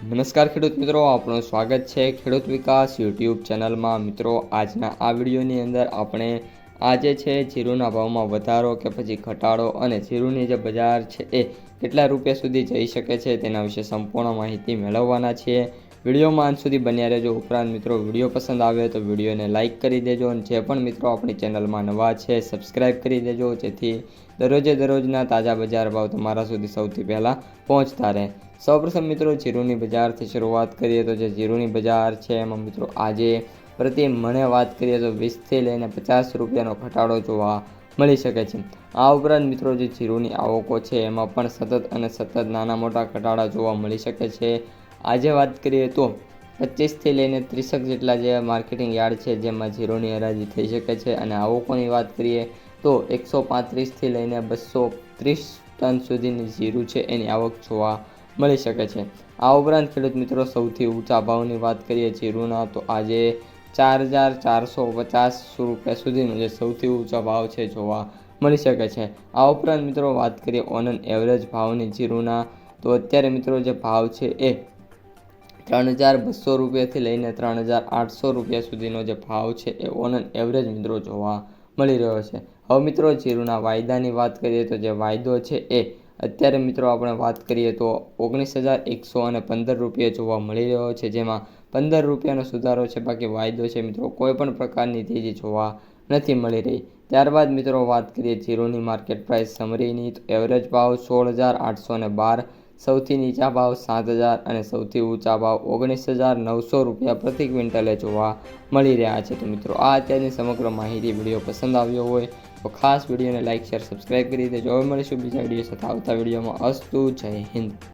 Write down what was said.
નમસ્કાર ખેડૂત મિત્રો, આપણું સ્વાગત છે ખેડૂત વિકાસ યુટ્યુબ ચેનલમાં। મિત્રો, આજના આ વિડીયોની અંદર આપણે આજે છે જીરુના ભાવમાં વધારો કે પછી ઘટાડો અને જીરુની જે બજાર છે એ કેટલા રૂપિયા સુધી જઈ શકે છે તેના વિશે સંપૂર્ણ માહિતી મેળવવાના છીએ। વિડીયોમાં અંત સુધી બન્યા રહેજો। ઉપરાંત મિત્રો, વિડીયો પસંદ આવે તો વિડીયોને લાઇક કરી દેજો અને જે પણ મિત્રો આપણી ચેનલમાં નવા છે સબસ્ક્રાઈબ કરી દેજો, જેથી દરરોજના તાજા બજાર ભાવ તમારા સુધી સૌથી પહેલાં પહોંચતા રહે। સૌપ્રથમ મિત્રો, જીરુની બજારથી શરૂઆત કરીએ તો જે જીરુની બજાર છે એમાં મિત્રો આજે પ્રતિ મણે વાત કરીએ તો 20થી લઈને 50 રૂપિયાનો ઘટાડો જોવા મળી શકે છે। આ ઉપરાંત મિત્રો, જે જીરુની આવકો છે એમાં પણ સતત નાના મોટા ઘટાડા જોવા મળી શકે છે। આજે વાત કરીએ તો 25થી લઈને 30 જેટલા જે માર્કેટિંગ યાર્ડ છે જેમાં જીરુની હરાજી થઈ શકે છે અને આવકોની વાત કરીએ તો 135થી લઈને 230 ટન સુધીની જીરું છે એની આવક જોવા મળી શકે છે। આ ઉપરાંત ખેડૂત મિત્રો, સૌથી ઊંચા ભાવની વાત કરીએ જીરુના તો આજે 4450 રૂપિયા સુધીનો જે સૌથી ઊંચો ભાવ છે જોવા મળી શકે છે। આ ઉપરાંત મિત્રો, વાત કરીએ ઓન એન એવરેજ ભાવની જીરુના તો અત્યારે મિત્રો જે ભાવ છે એ 3200 રૂપિયાથી લઈને 3800 રૂપિયા સુધીનો જે ભાવ છે એ ઓન એન એવરેજ મિત્રો જોવા મળી રહ્યો છે। હવે મિત્રો, જીરુના વાયદાની વાત કરીએ તો જે વાયદો છે એ અત્યારે મિત્રો આપણે વાત કરીએ તો 19115 રૂપિયા જોવા મળી રહ્યો છે, જેમાં 15 રૂપિયાનો સુધારો છે, બાકી વાયદો છે મિત્રો કોઈ પણ પ્રકારની તેજી જોવા નથી મળી રહી। ત્યારબાદ મિત્રો, વાત કરીએ જીરુની માર્કેટ પ્રાઇસ સમરીની તો એવરેજ ભાવ 16812, સૌથી નીચા ભાવ 7000 અને સૌથી ઊંચા ભાવ 19900 રૂપિયા પ્રતિ ક્વિન્ટલે જોવા મળી રહ્યા છે। તો મિત્રો, આ અત્યારની સમગ્ર માહિતી વિડીયો પસંદ આવ્યો હોય તો ખાસ વિડીયોને લાઇક શેર સબસ્ક્રાઈબ કરી દેજો। હવે મળીશું બીજા વિડીયો સાથે આવતા વિડીયોમાં। અસ્તુ, જય હિન્દ।